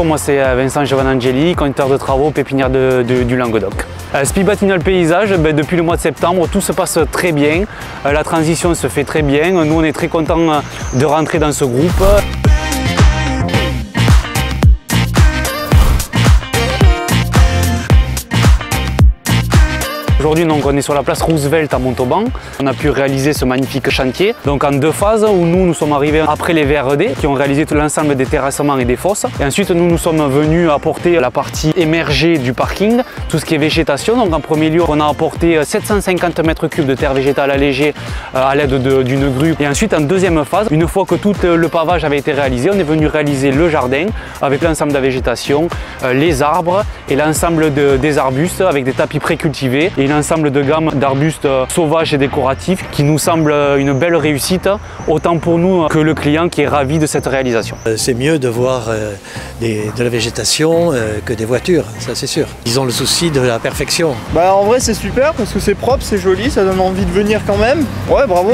moi c'est Vincent Giovanangeli, conducteur de travaux pépinière du Languedoc. Spi Batignolles Paysage, depuis le mois de septembre, tout se passe très bien, la transition se fait très bien, nous on est très contents de rentrer dans ce groupe. Aujourd'hui, on est sur la place Roosevelt à Montauban. On a pu réaliser ce magnifique chantier. Donc en deux phases où nous sommes arrivés après les VRD qui ont réalisé tout l'ensemble des terrassements et des fosses. Et ensuite, nous sommes venus apporter la partie émergée du parking, tout ce qui est végétation. Donc en premier lieu, on a apporté 750 m3 de terre végétale allégée à l'aide d'une grue. Et ensuite, en deuxième phase, une fois que tout le pavage avait été réalisé, on est venu réaliser le jardin avec l'ensemble de la végétation, les arbres et l'ensemble des arbustes avec des tapis précultivés. Et un ensemble de gamme d'arbustes sauvages et décoratifs qui nous semble une belle réussite, autant pour nous que le client qui est ravi de cette réalisation. C'est mieux de voir de la végétation que des voitures, ça c'est sûr. Ils ont le souci de la perfection. En vrai c'est super parce que c'est propre, c'est joli, ça donne envie de venir quand même. Ouais, bravo.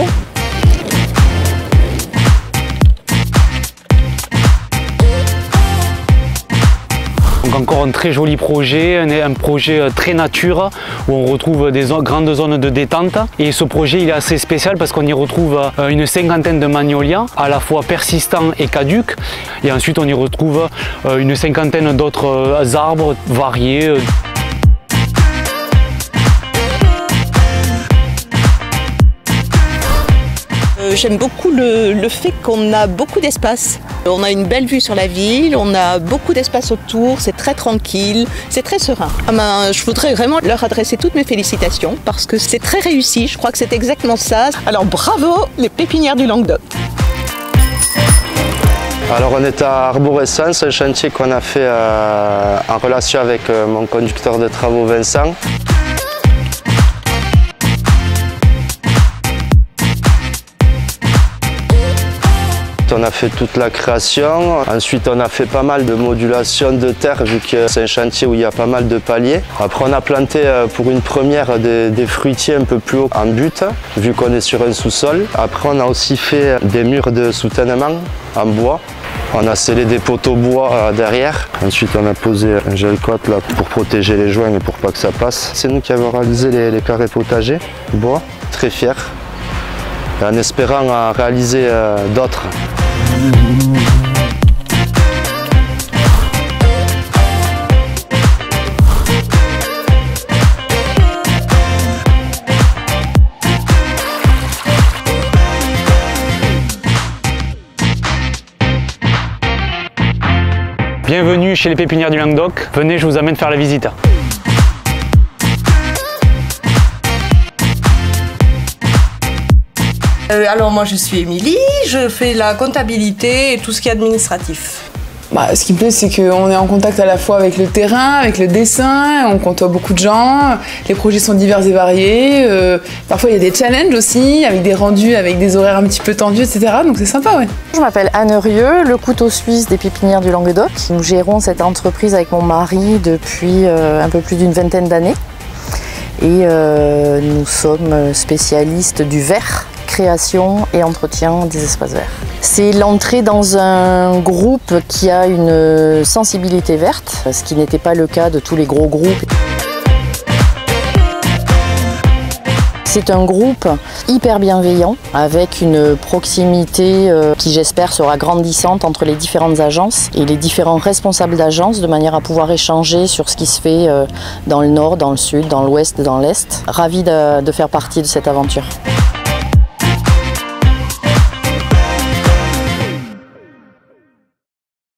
Donc encore un très joli projet, un projet très nature où on retrouve des grandes zones de détente. Et ce projet il est assez spécial parce qu'on y retrouve une cinquantaine de magnolias à la fois persistants et caducs. Et ensuite on y retrouve une cinquantaine d'autres arbres variés. J'aime beaucoup le fait qu'on a beaucoup d'espace. On a une belle vue sur la ville, on a beaucoup d'espace autour, c'est très tranquille, c'est très serein. Je voudrais vraiment leur adresser toutes mes félicitations parce que c'est très réussi, je crois que c'est exactement ça. Alors bravo les pépinières du Languedoc. Alors on est à Arborescence, un chantier qu'on a fait en relation avec mon conducteur de travaux Vincent. On a fait toute la création, ensuite on a fait pas mal de modulation de terre vu que c'est un chantier où il y a pas mal de paliers. Après on a planté pour une première des fruitiers un peu plus haut en butte vu qu'on est sur un sous-sol. Après on a aussi fait des murs de soutènement en bois. On a scellé des poteaux bois derrière. Ensuite on a posé un gel-cote là pour protéger les joints et pour pas que ça passe. C'est nous qui avons réalisé les carrés potagers bois, très fiers. En espérant en réaliser d'autres. Bienvenue chez les pépinières du Languedoc. Venez, je vous amène faire la visite. Alors moi je suis Émilie, je fais la comptabilité et tout ce qui est administratif. Ce qui me plaît, c'est qu'on est en contact à la fois avec le terrain, avec le dessin, on côtoie beaucoup de gens, les projets sont divers et variés, parfois il y a des challenges aussi, avec des rendus, avec des horaires un petit peu tendus, etc. Donc c'est sympa, ouais. Je m'appelle Anne Rieu, le couteau suisse des pépinières du Languedoc. Nous gérons cette entreprise avec mon mari depuis un peu plus d'une vingtaine d'années. Et nous sommes spécialistes du verre, création et entretien des espaces verts. C'est l'entrée dans un groupe qui a une sensibilité verte, ce qui n'était pas le cas de tous les gros groupes. C'est un groupe hyper bienveillant, avec une proximité qui j'espère sera grandissante entre les différentes agences et les différents responsables d'agences, de manière à pouvoir échanger sur ce qui se fait dans le nord, dans le sud, dans l'ouest, dans l'est. Ravi de faire partie de cette aventure.